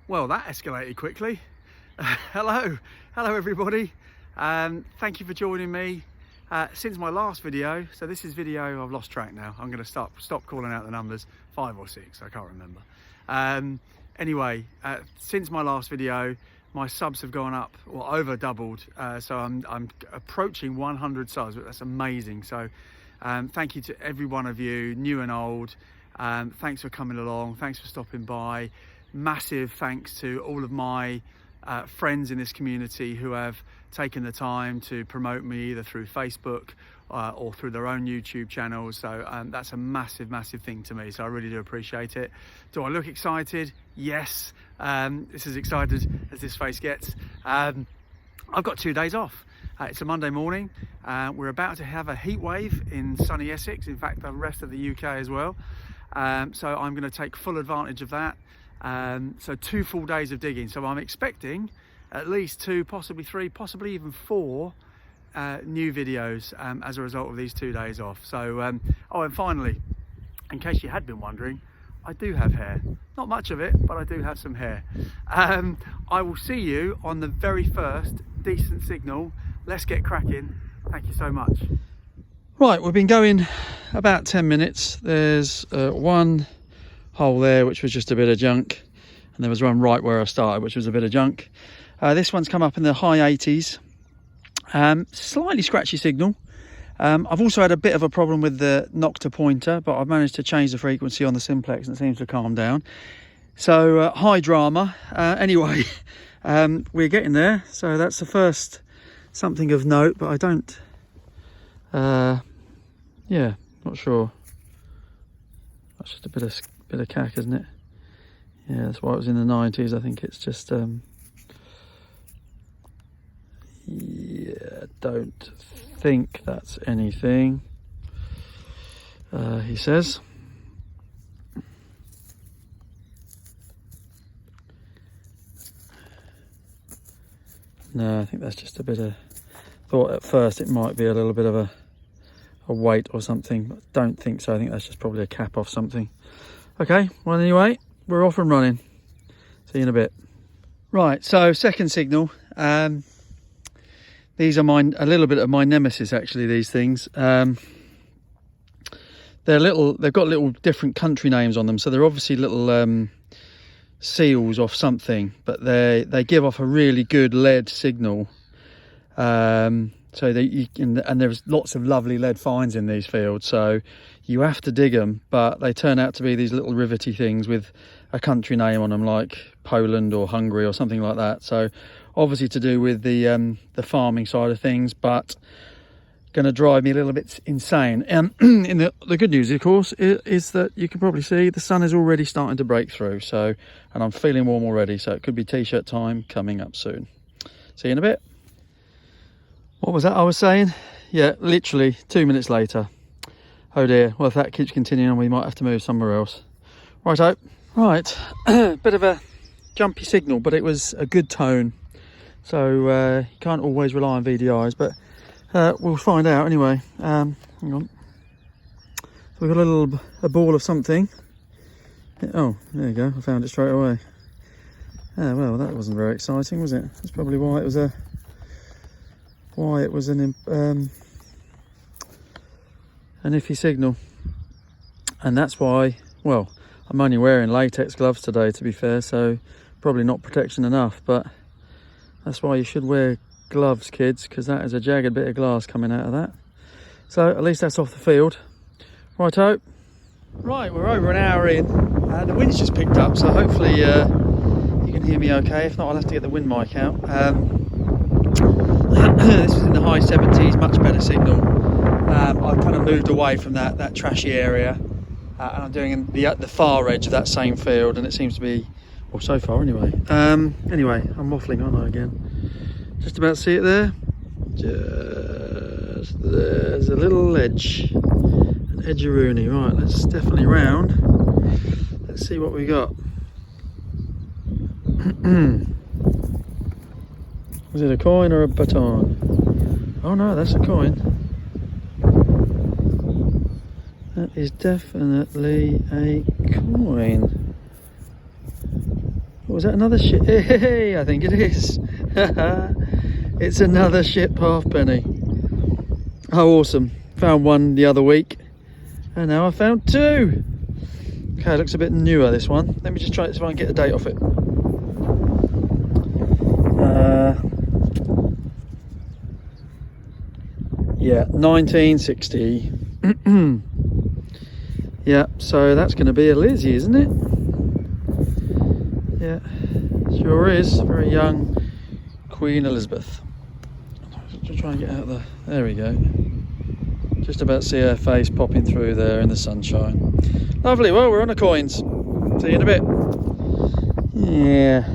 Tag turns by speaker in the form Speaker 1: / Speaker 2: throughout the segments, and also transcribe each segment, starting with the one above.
Speaker 1: Well, that escalated quickly. Hello everybody. Thank you for joining me since my last video. So this is video, I've lost track now. I'm going to stop calling out the numbers, 5 or 6, I can't remember. Anyway, since my last video, my subs have gone up, or over doubled. So I'm approaching 100 subs. That's amazing. So thank you to every one of you, new and old. Thanks for coming along. Thanks for stopping by. Massive thanks to all of my friends in this community who have taken the time to promote me either through Facebook or through their own YouTube channels. So that's a massive thing to me, so I really do appreciate it. Do I look excited? Yes. This is as excited as this face gets. I've got 2 days off. It's a Monday morning. We're about to have a heat wave in sunny Essex, in fact the rest of the UK as well. So I'm going to take full advantage of that. So 2 full days of digging. So I'm expecting at least 2, possibly 3, possibly even 4 new videos as a result of these 2 days off. So, oh, and finally, in case you had been wondering, I do have hair. Not much of it, but I do have some hair. I will see you on the very first decent signal. Let's get cracking. Thank you so much. Right, we've been going about 10 minutes. There's one hole there which was just a bit of junk, and there was one right where I started which was a bit of junk. This one's come up in the high 80s. Slightly scratchy signal. I've also had a bit of a problem with the Nocta pointer, but I've managed to change the frequency on the Simplex and it seems to calm down. So high drama. Anyway, we're getting there. So that's the first something of note, but I don't yeah, not sure. That's just a bit of cack, isn't it? Yeah, that's why it was in the 90s. I think it's just yeah, don't think that's anything, he says. No, I think that's just a bit of, thought at first it might be a little bit of a weight or something, but don't think so. I think that's just probably a cap off something. Okay, well anyway, we're off and running. See you in a bit. Right, so second signal. These are a little bit of my nemesis actually, these things. They've got little different country names on them, so they're obviously little seals off something, but they give off a really good lead signal. So and there's lots of lovely lead finds in these fields, so you have to dig them, but they turn out to be these little rivety things with a country name on them, like Poland or Hungary or something like that. So obviously to do with the farming side of things, but going to drive me a little bit insane. And the good news, of course, is that you can probably see the sun is already starting to break through. So, and I'm feeling warm already, so it could be t-shirt time coming up soon. See you in a bit. What was that I was saying? Yeah, literally 2 minutes later. Oh dear, well if that keeps continuing we might have to move somewhere else. Righto. Right, bit of a jumpy signal, but it was a good tone. So you can't always rely on VDIs, but we'll find out anyway. Hang on. So we've got a ball of something. Oh, there you go, I found it straight away. Ah, well, that wasn't very exciting, was it? That's probably why it was an iffy signal. And that's why, well, I'm only wearing latex gloves today, to be fair, so probably not protection enough, but that's why you should wear gloves, kids, because that is a jagged bit of glass coming out of that. So at least that's off the field. Righto. Right, we're over an hour in, and the wind's just picked up, so hopefully you can hear me okay. If not, I'll have to get the wind mic out. This was in the high 70s, much better signal. I've kind of moved away from that trashy area, and I'm doing the far edge of that same field, and it seems to be, well, so far anyway. Anyway, I'm waffling, aren't I, again? Just about see it there. Just there's a little ledge, an edge-a-rooney. Right, let's definitely round. Let's see what we got. Is it a coin or a baton? Oh no, that's a coin. That is definitely a coin. Was that another ship? Hey, I think it is. It's another ship halfpenny. Oh, awesome. Found one the other week, and now I found two. Okay, it looks a bit newer, this one. Let me just try to see if I can get a date off it. Yeah, 1960. Yeah, so that's going to be a Lizzie, isn't it? Yeah, sure is. Very young Queen Elizabeth. Just try and get out there. There we go. Just about see her face popping through there in the sunshine. Lovely. Well, we're on the coins. See you in a bit. Yeah,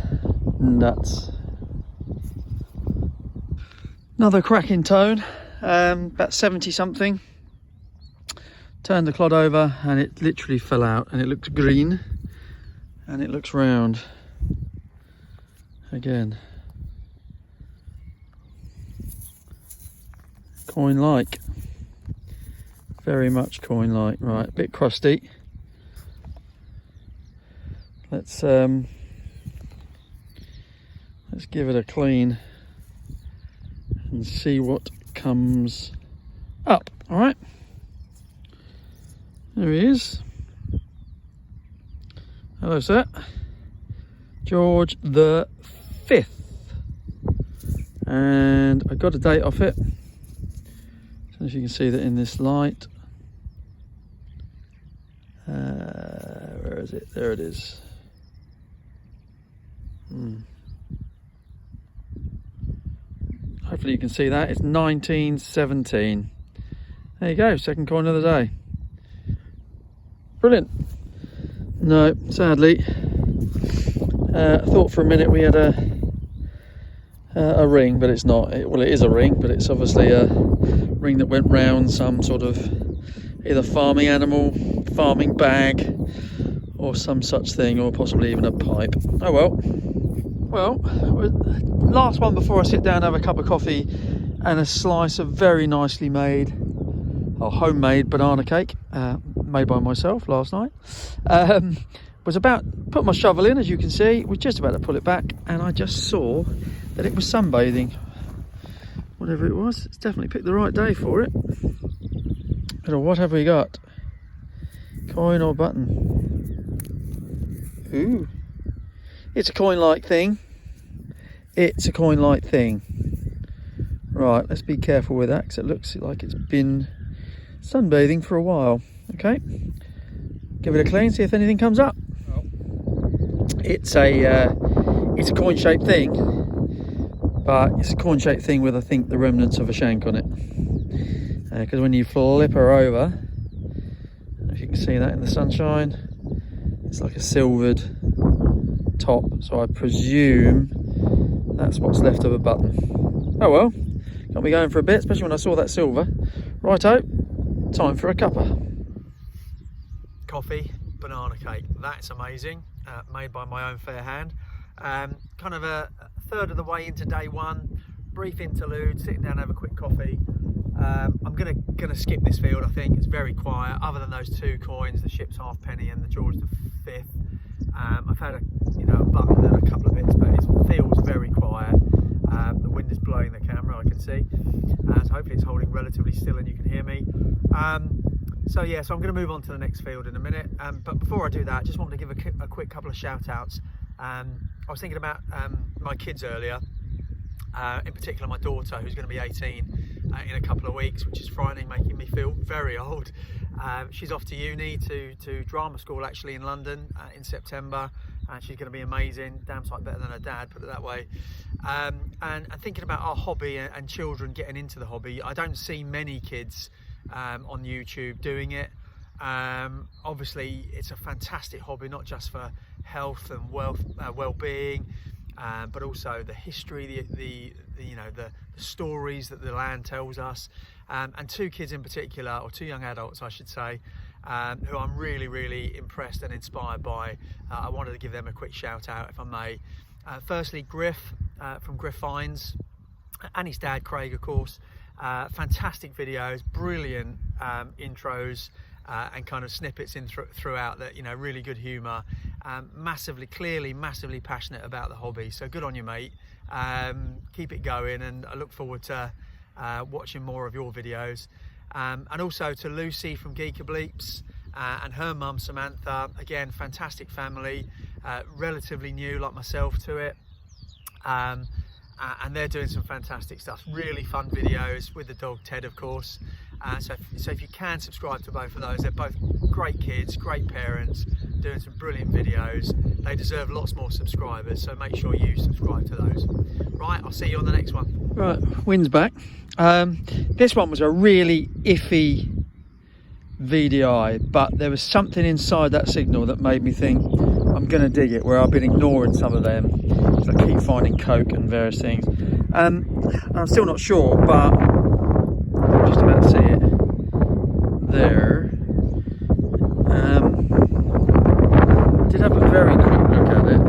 Speaker 1: nuts. Another cracking tone. About 70 something. Turned the clod over and it literally fell out, and it looks green and it looks round again. Coin like, very much coin like. Right, a bit crusty. Let's give it a clean and see what comes up. All right, there he is. Hello, sir. George the 5th, and I got a date off it. So if you can see that in this light. Where is it? There it is. Hopefully you can see that. It's 1917. There you go, second coin of the day. Brilliant. No, sadly, I thought for a minute we had a ring, but it's not. Well, it is a ring, but it's obviously a ring that went round some sort of either farming animal, farming bag, or some such thing, or possibly even a pipe. Oh well. Well, last one before I sit down and have a cup of coffee and a slice of very nicely made, or homemade banana cake, made by myself last night. Was about to put my shovel in, as you can see. We're just about to pull it back, and I just saw that it was sunbathing. Whatever it was, it's definitely picked the right day for it. But what have we got? Coin or button? Ooh. It's a coin-like thing. It's a coin-like thing. Right, let's be careful with that, because it looks like it's been sunbathing for a while. Okay, give it a clean, see if anything comes up. It's a coin-shaped thing, but it's a coin-shaped thing with, I think, the remnants of a shank on it. Because when you flip her over, if you can see that in the sunshine, it's like a silvered top, so I presume that's what's left of a button. Oh well, got me going for a bit, especially when I saw that silver. Righto, time for a cuppa. Coffee, banana cake, that's amazing. Made by my own fair hand. Kind of a third of the way into day one, brief interlude, sitting down, have a quick coffee. I'm gonna skip this field. I think it's very quiet, other than those two coins, the ship's halfpenny and the George the 5th. I've had a button and a couple of bits, but it feels very quiet. The wind is blowing the camera, I can see, so hopefully it's holding relatively still and you can hear me. So yeah, so I'm going to move on to the next field in a minute, but before I do that, I just wanted to give a quick couple of shout outs. I was thinking about my kids earlier, in particular my daughter, who's going to be 18 in a couple of weeks, which is frightening, making me feel very old. She's off to uni, to drama school actually in London in September, and she's going to be amazing. Damn sight better than her dad, put it that way. And thinking about our hobby and children getting into the hobby, I don't see many kids on YouTube doing it. Obviously it's a fantastic hobby, not just for health and well-being, but also the history, the stories that the land tells us, and two kids in particular, or two young adults I should say, who I'm really impressed and inspired by. I wanted to give them a quick shout out, if I may. Firstly, GRIF from GRIF FINds, and his dad Craig, of course. Fantastic videos, brilliant intros, and kind of snippets in throughout that, really good humour. Massively passionate about the hobby, so good on you, mate. Keep it going, and I look forward to watching more of your videos. And also to Lucy from Geekerbleeps, and her mum Samantha, again fantastic family, relatively new like myself to it, and they're doing some fantastic stuff, really fun videos with the dog Ted, of course. So if you can subscribe to both of those, they're both great kids, great parents, doing some brilliant videos. They deserve lots more subscribers, so make sure you subscribe to those. Right, I'll see you on the next one. Right, wind's back. This one was a really iffy VDI, but there was something inside that signal that made me think I'm going to dig it, where I've been ignoring some of them because I keep finding coke and various things. I'm still not sure, but I'm just about to see it there. I did have a very quick look at it.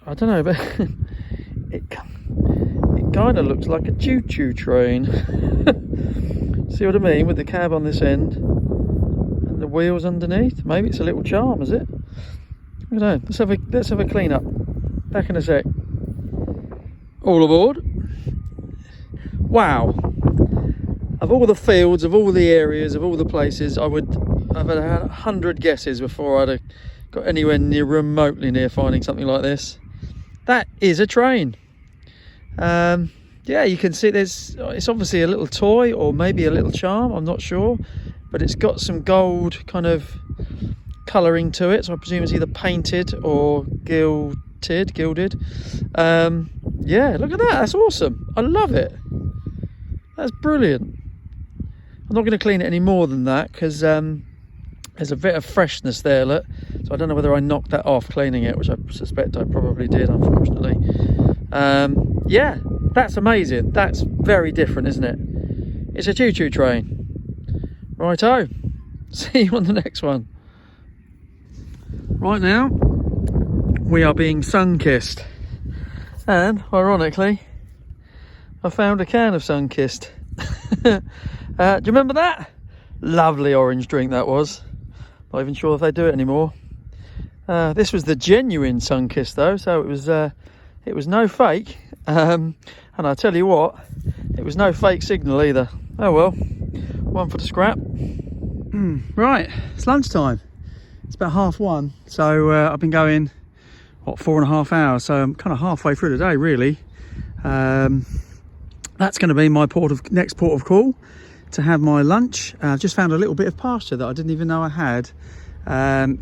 Speaker 1: I don't know, but it kind of looks like a choo-choo train. See what I mean, with the cab on this end and the wheels underneath? Maybe it's a little charm, is it? I don't know. Let's have a clean up. Back in a sec. All aboard. Wow. Of all the fields, of all the areas, of all the places, I've had 100 guesses before I'd have got anywhere near remotely near finding something like this. That is a train. Yeah, you can see it's obviously a little toy or maybe a little charm, I'm not sure, but it's got some gold kind of colouring to it, so I presume it's either painted or gilded. Yeah, look at that, that's awesome. I love it. That's brilliant. I'm not going to clean it any more than that because there's a bit of freshness there, look. So I don't know whether I knocked that off cleaning it, which I suspect I probably did, unfortunately. Yeah, that's amazing. That's very different, isn't it? It's a choo-choo train. Righto. See you on the next one. Right now, we are being sun-kissed. And, ironically, I found a can of sun-kissed. Do you remember that? Lovely orange drink that was. Not even sure if they do it anymore. This was the genuine sun-kissed though, so it was no fake. And I tell you what, it was no fake signal either. Oh well, one for the scrap. Right, it's lunchtime. It's about 1:30, so I've been going, what, 4.5 hours, so I'm kind of halfway through the day really. That's going to be my next port of call to have my lunch. I've just found a little bit of pasture that I didn't even know I had.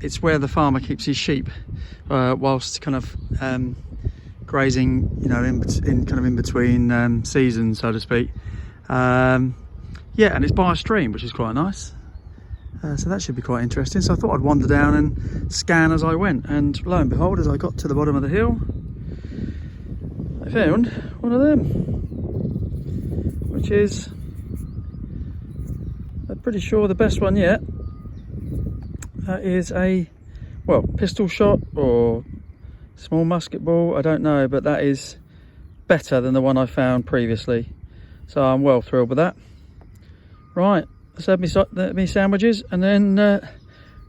Speaker 1: It's where the farmer keeps his sheep whilst kind of grazing, in between seasons, so to speak. Yeah, and it's by a stream, which is quite nice. So that should be quite interesting. So I thought I'd wander down and scan as I went, and lo and behold, as I got to the bottom of the hill, I found one of them, which is, I'm pretty sure, the best one yet. That is a, well, pistol shot or small musket ball, I don't know, but that is better than the one I found previously. So I'm well thrilled with that. Right, let's have me sandwiches and then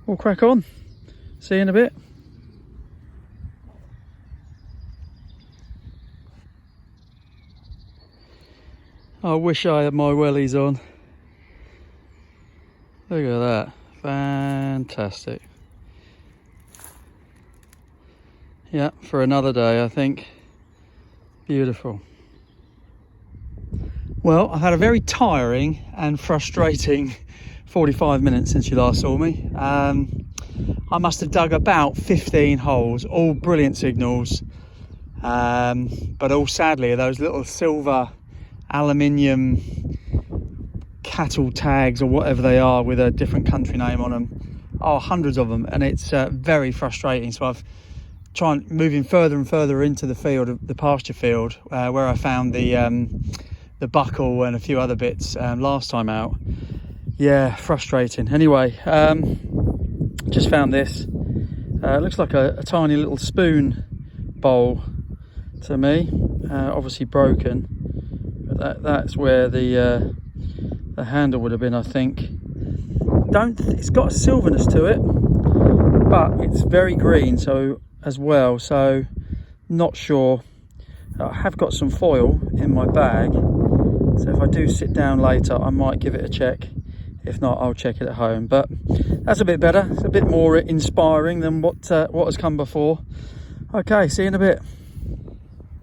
Speaker 1: we'll crack on. See you in a bit. I wish I had my wellies on. Look at that, fantastic. Yeah, for another day, I think. Beautiful. Well, I've had a very tiring and frustrating 45 minutes since you last saw me. I must have dug about 15 holes, all brilliant signals, but all sadly those little silver aluminium cattle tags or whatever they are with a different country name on them. Oh, hundreds of them, and it's very frustrating. So I've tried moving further and further into the field, the pasture field, where I found the buckle and a few other bits last time out. Yeah, frustrating. Anyway, just found this. It looks like a tiny little spoon bowl to me, obviously broken, but that's where the handle would have been, I think. It's got a silverness to it, but it's very green as well, so not sure. I have got some foil in my bag, so if I do sit down later I might give it a check. If not, I'll check it at home. But that's a bit better. It's a bit more inspiring than what has come before. Okay, see you in a bit.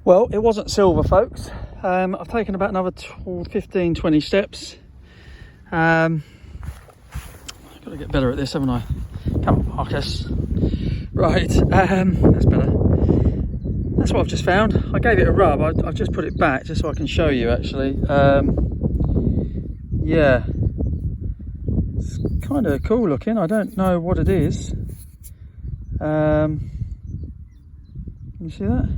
Speaker 1: Well, it wasn't silver, folks. I've taken about another 15-20 steps. I've got to get better at this, haven't I? Come on, Marcus. Right, that's better. That's what I've just found. I gave it a rub. I've just put it back just so I can show you, actually. Yeah. It's kind of cool looking. I don't know what it is. Can you see that?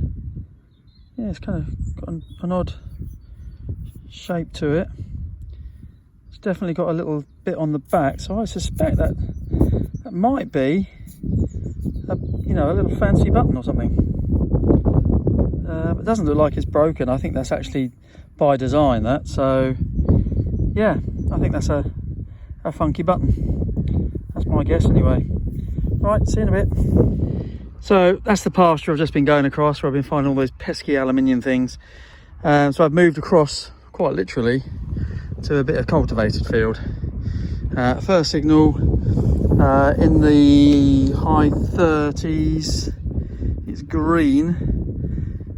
Speaker 1: Yeah, it's kind of got an odd shape to it. It's definitely got a little bit on the back, so I suspect that might be a little fancy button or something. It doesn't look like it's broken. I think that's actually by design, that. So yeah, I think that's a funky button. That's my guess anyway. Right, see you in a bit. So that's the pasture I've just been going across, where I've been finding all those pesky aluminium things. So I've moved across, quite literally, to a bit of cultivated field. First signal in the high 30s. It's green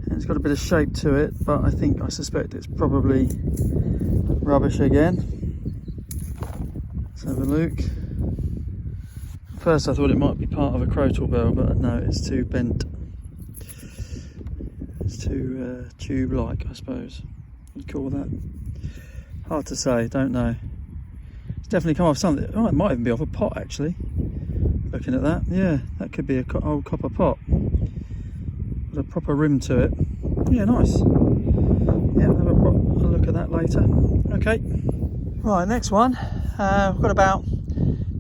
Speaker 1: and it's got a bit of shape to it, but I suspect it's probably rubbish again. Let's have a look. First I thought it might be part of a crotal bell, but no, it's too bent. It's too tube-like, I suppose you'd call that. Hard to say, don't know. It's definitely come off something. Oh, it might even be off a pot, actually. Looking at that, yeah, that could be an old copper pot with a proper rim to it. Yeah, nice. Yeah, we'll have a look at that later. Okay. Right, next one. We've got about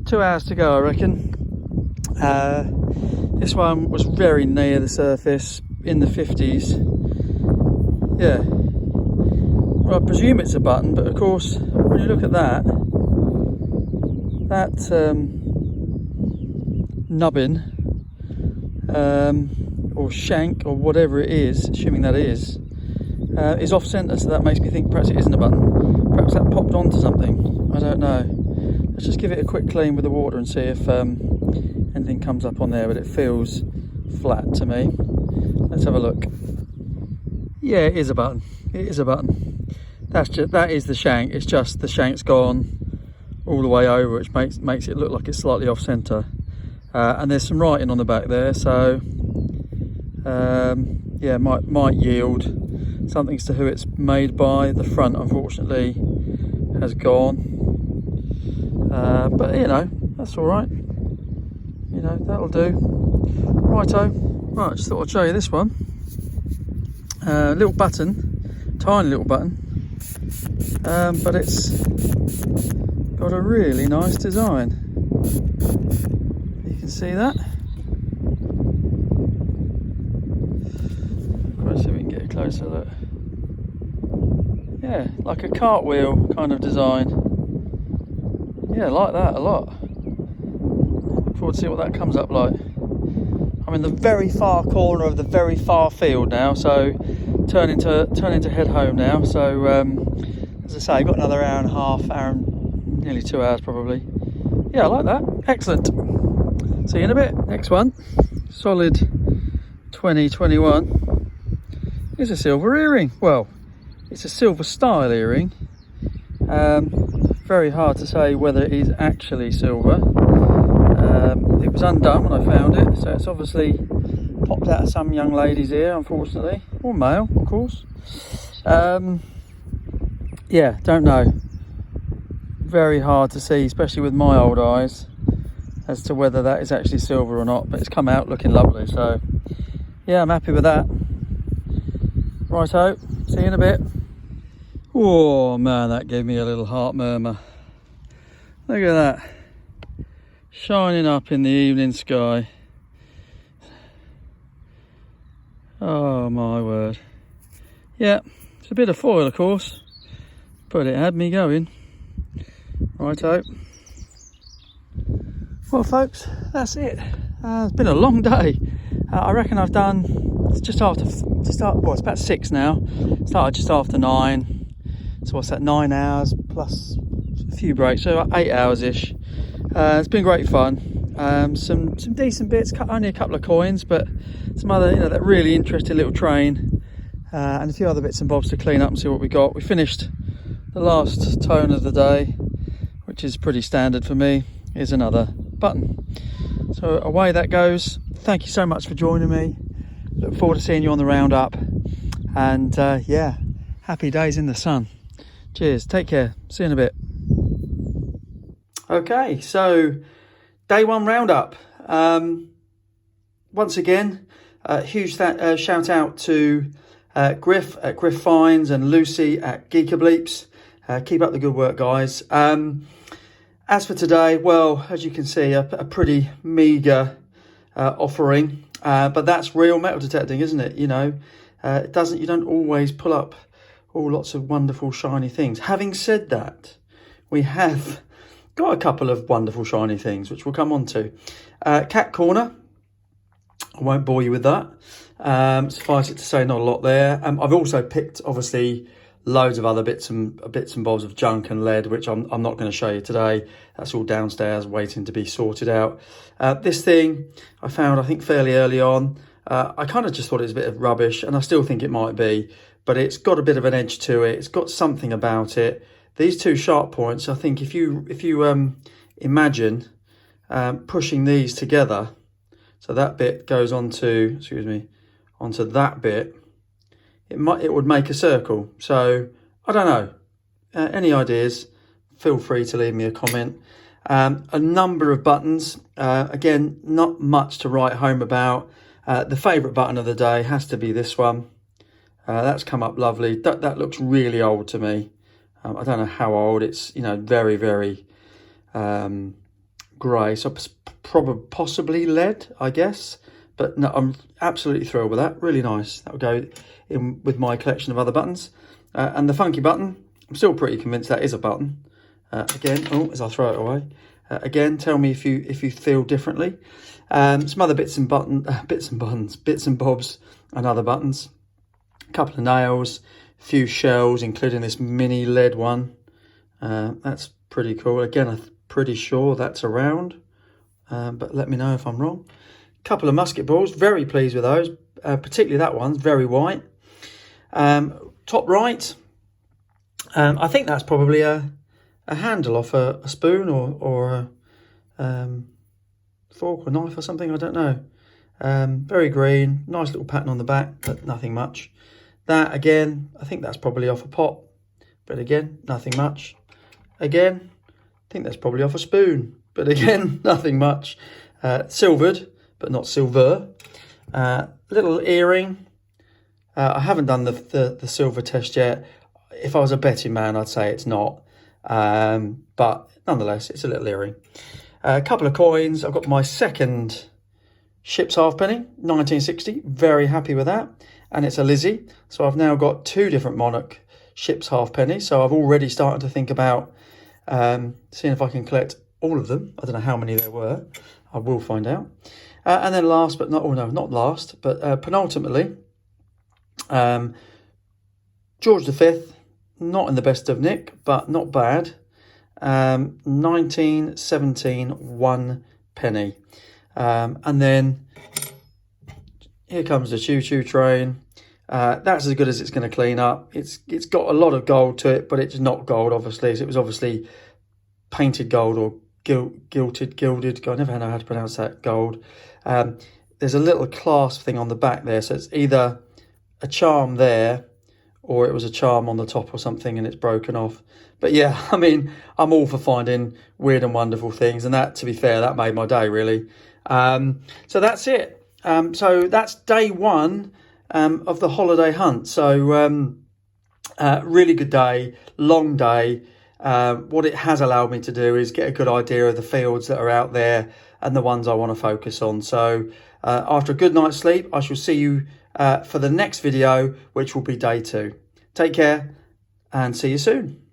Speaker 1: 2 hours to go, I reckon. This one was very near the surface, in the 50s. Yeah. Well, I presume it's a button, but of course, when you look at that nubbin or shank or whatever it is, assuming that is off centre, so that makes me think perhaps it isn't a button. Perhaps that popped onto something. I don't know. Let's just give it a quick clean with the water and see if anything comes up on there, but it feels flat to me. Let's have a look. Yeah, it is a button. It is a button. That is the shank. It's just the shank's gone all the way over, which makes it look like it's slightly off centre. And there's some writing on the back there, so yeah, might yield something as to who it's made by. The front, unfortunately, has gone, but that's all right. That'll do. Righto. Right, just thought I'd show you this one. Little button, tiny little button, but it's got a really nice design. You can see that. Let's see if we can get a closer look. Yeah, like a cartwheel kind of design. Yeah, I like that a lot. Look forward to see what that comes up like. I'm in the very far corner of the very far field now, so turning to head home now. So as I say, I've got another hour and a half, nearly 2 hours probably. Yeah, I like that. Excellent. See you in a bit. Next one, solid 2021. Is a silver earring. Well, it's a silver style earring. very hard to say whether it is actually silver. It was undone when I found it, so it's obviously popped out of some young lady's ear, unfortunately, or male, of course. Yeah, don't know. Very hard to see, especially with my old eyes, as to whether that is actually silver or not, but it's come out looking lovely, so yeah, I'm happy with that. Righto, see you in a bit. Oh man, that gave me a little heart murmur. Look at that, shining up in the evening sky. Oh my word. Yeah, it's a bit of foil, of course, but it had me going. Righto. Well folks, that's it. It's been a long day. I reckon I've done just after, well, it's about 6 now. Started just after 9. So what's that, 9 hours plus a few breaks, so about 8 hours ish. It's been great fun. Some decent bits, only a couple of coins, but some other, you know, that really interesting little train, and a few other bits and bobs to clean up and see what we got. We finished the last tone of the day, which is pretty standard for me. Here's another button. So away that goes. Thank you so much for joining me. Look forward to seeing you on the roundup, and yeah, happy days in the sun. Cheers, take care, see you in a bit. Okay, so day 1 roundup. Once again, huge shout out to Griff at GRIF FINds and Lucy at Geekerbleeps. Keep up the good work, guys. As for today, well, as you can see, a pretty meagre offering, but that's real metal detecting, isn't it? You know, you don't always pull up lots of wonderful shiny things. Having said that, we have got a couple of wonderful shiny things, which we'll come on to. Cat corner, I won't bore you with that. Suffice it to say, not a lot there. I've also picked, obviously, loads of other bits and bobs of junk and lead, which I'm not going to show you today. That's all downstairs waiting to be sorted out. This thing I found, I think, fairly early on. I kind of just thought it was a bit of rubbish, and I still think it might be, but it's got a bit of an edge to it. It's got something about it. These 2 sharp points, I think if you imagine pushing these together, so that bit goes onto that bit, it would make a circle. So I don't know, any ideas, feel free to leave me a comment. A number of buttons, again, not much to write home about. The favourite button of the day has to be this one. That's come up lovely. That looks really old to me. I don't know how old. It's, you know, very, very grey, so possibly lead, I guess. But no, I'm absolutely thrilled with that. Really nice. That will go in with my collection of other buttons. And the funky button, I'm still pretty convinced that is a button. Again, as I throw it away. Again, tell me if you feel differently. Some other bits and bobs and other buttons. A couple of nails, a few shells, including this mini lead one. That's pretty cool. Again, I'm pretty sure that's a round, but let me know if I'm wrong. Couple of musket balls, very pleased with those, particularly that one's very white. Top right, I think that's probably a handle off a spoon or a fork or knife or something, I don't know. Very green, nice little pattern on the back, but nothing much. That again, I think that's probably off a pot, but again, nothing much. Again, I think that's probably off a spoon, but again, nothing much. Silvered, but not silver. Little earring. I haven't done the silver test yet. If I was a betting man, I'd say it's not. But nonetheless, it's a little earring. A couple of coins. I've got my second ship's halfpenny, 1960. Very happy with that. And it's a Lizzie. So I've now got 2 different Monarch ship's halfpenny. So I've already started to think about seeing if I can collect all of them. I don't know how many there were. I will find out. And then last, but not last, but penultimately, George V, not in the best of nick, but not bad. 1917 1 penny. And then here comes the choo-choo train. That's as good as it's going to clean up. It's got a lot of gold to it, but it's not gold, obviously. So it was obviously painted gold or gilded, I never know how to pronounce that, gold. There's a little clasp thing on the back there, so it's either a charm there or it was a charm on the top or something and it's broken off. But yeah, I mean, I'm all for finding weird and wonderful things, and that, to be fair, that made my day really. So that's it. So that's day one of the holiday hunt. So really good day, long day. What it has allowed me to do is get a good idea of the fields that are out there and the ones I want to focus on. So after a good night's sleep, I shall see you for the next video, which will be day two. Take care and see you soon.